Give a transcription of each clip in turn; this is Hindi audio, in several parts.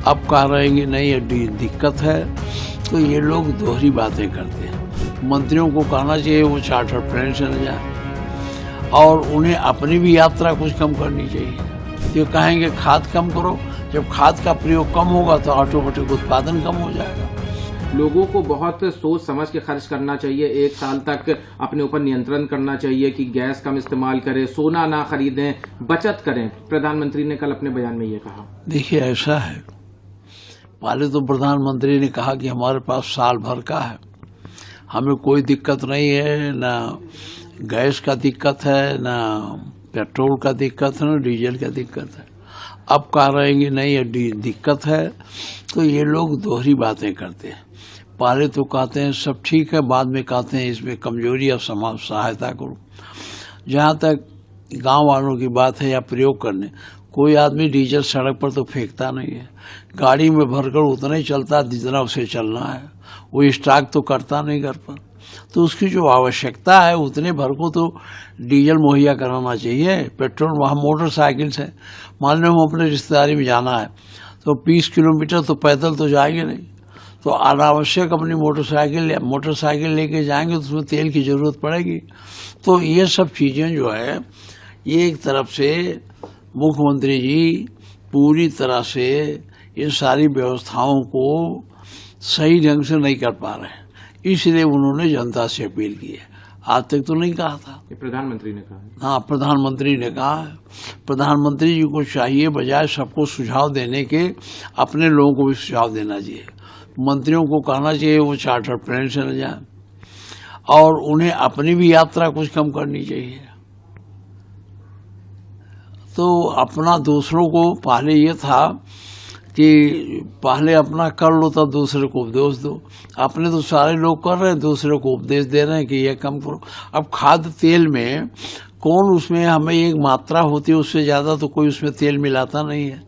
अब कह रहे हैं कि नहीं ये दिक्कत है, तो ये लोग दोहरी बातें करते हैं। मंत्रियों को कहना चाहिए वो चार्टर प्लेन से न जाए और उन्हें अपनी भी यात्रा कुछ कम करनी चाहिए। ये कहेंगे खाद कम करो, जब खाद का प्रयोग कम होगा तो ऑटोमेटिक उत्पादन कम हो जाएगा। लोगों को बहुत सोच समझ के खर्च करना चाहिए। 1 साल तक अपने ऊपर नियंत्रण करना चाहिए कि गैस कम इस्तेमाल करें, सोना ना खरीदें, बचत करें। प्रधानमंत्री ने कल अपने बयान में ये कहा। देखिए ऐसा है, पहले तो प्रधानमंत्री ने कहा कि हमारे पास साल भर का है, हमें कोई दिक्कत नहीं है, ना गैस का दिक्कत है, ना पेट्रोल का दिक्कत है, ना डीजल का दिक्कत है। अब कह रहे हैं कि नहीं ये दिक्कत है, तो ये लोग दोहरी बातें करते हैं। पहले तो कहते हैं सब ठीक है, बाद में कहते हैं इसमें कमजोरी और समाज सहायता करो। जहाँ तक गांव वालों की बात है या प्रयोग करने, कोई आदमी डीजल सड़क पर तो फेंकता नहीं है, गाड़ी में भरकर उतना ही चलता जितना उसे चलना है, वो स्टॉक तो करता नहीं घर पर। तो उसकी जो आवश्यकता है उतने भर को तो डीजल मुहैया कराना चाहिए। पेट्रोल वहाँ मोटरसाइकिल से, मान लो हम अपने रिश्तेदारी में जाना है तो 20 किलोमीटर तो पैदल तो जाएंगे नहीं, तो अनावश्यक अपनी मोटरसाइकिल लेके जाएंगे तो उसमें तेल की जरूरत पड़ेगी। तो ये सब चीज़ें जो है ये एक तरफ से मुख्यमंत्री जी पूरी तरह से इन सारी व्यवस्थाओं को सही ढंग से नहीं कर पा रहे हैं, इसलिए उन्होंने जनता से अपील की है। आज तक तो नहीं कहा था, ये प्रधानमंत्री ने कहा। हाँ, प्रधानमंत्री ने कहा है। प्रधानमंत्री जी को चाहिए बजाय सबको सुझाव देने के अपने लोगों को भी सुझाव देना चाहिए। मंत्रियों को कहना चाहिए वो चार्टर प्लेन से न जाए और उन्हें अपनी भी यात्रा कुछ कम करनी चाहिए। तो अपना दूसरों को पहले ये था कि पहले अपना कर लो तब दूसरे को उपदेश दो। अपने तो सारे लोग कर रहे हैं, दूसरे को उपदेश दे रहे हैं कि ये कम करो। अब खाद्य तेल में कौन, उसमें हमें एक मात्रा होती है, उससे ज़्यादा तो कोई उसमें तेल मिलाता नहीं है।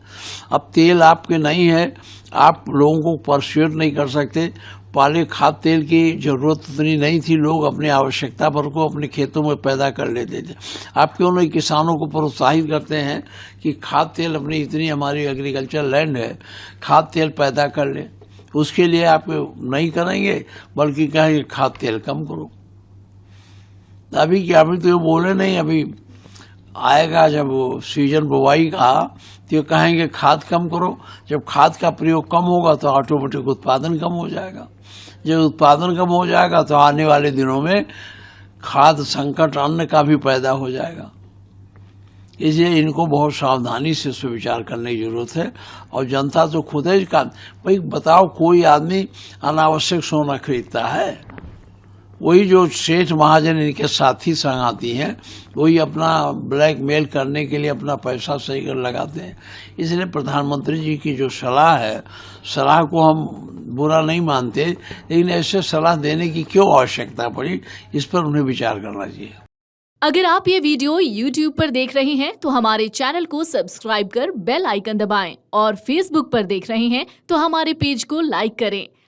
अब तेल आपके नहीं है, आप लोगों को परस्यूट नहीं कर सकते। पहले खाद्य तेल की जरूरत उतनी नहीं थी, लोग अपनी आवश्यकता भर को अपने खेतों में पैदा कर लेते थे। आप क्यों नहीं किसानों को प्रोत्साहित करते हैं कि खाद्य तेल अपनी, इतनी हमारी एग्रीकल्चर लैंड है, खाद्य तेल पैदा कर ले। उसके लिए आप नहीं करेंगे बल्कि कहेंगे खाद्य तेल कम करो। अभी क्या, अभी तो ये बोले नहीं, अभी आएगा जब वो सीजन बुवाई का तो ये कहेंगे खाद कम करो। जब खाद का प्रयोग कम होगा तो ऑटोमेटिक उत्पादन कम हो जाएगा। जब उत्पादन कम हो जाएगा तो आने वाले दिनों में खाद्य संकट अन्न का भी पैदा हो जाएगा। इसलिए इनको बहुत सावधानी से विचार करने की जरूरत है। और जनता तो खुद है का, भाई बताओ, कोई आदमी अनावश्यक सोना खरीदता है? वही जो सेठ महाजन इनके साथी संगाती हैं, वही अपना ब्लैकमेल करने के लिए अपना पैसा सही कर लगाते हैं। इसलिए प्रधानमंत्री जी की जो सलाह है, सलाह को हम बुरा नहीं मानते, लेकिन ऐसे सलाह देने की क्यों आवश्यकता पड़ी, इस पर उन्हें विचार करना चाहिए। अगर आप ये वीडियो YouTube पर देख रहे हैं तो हमारे चैनल को सब्सक्राइब कर बेल आइकन दबाएं और Facebook पर देख रहे हैं तो हमारे पेज को लाइक करें।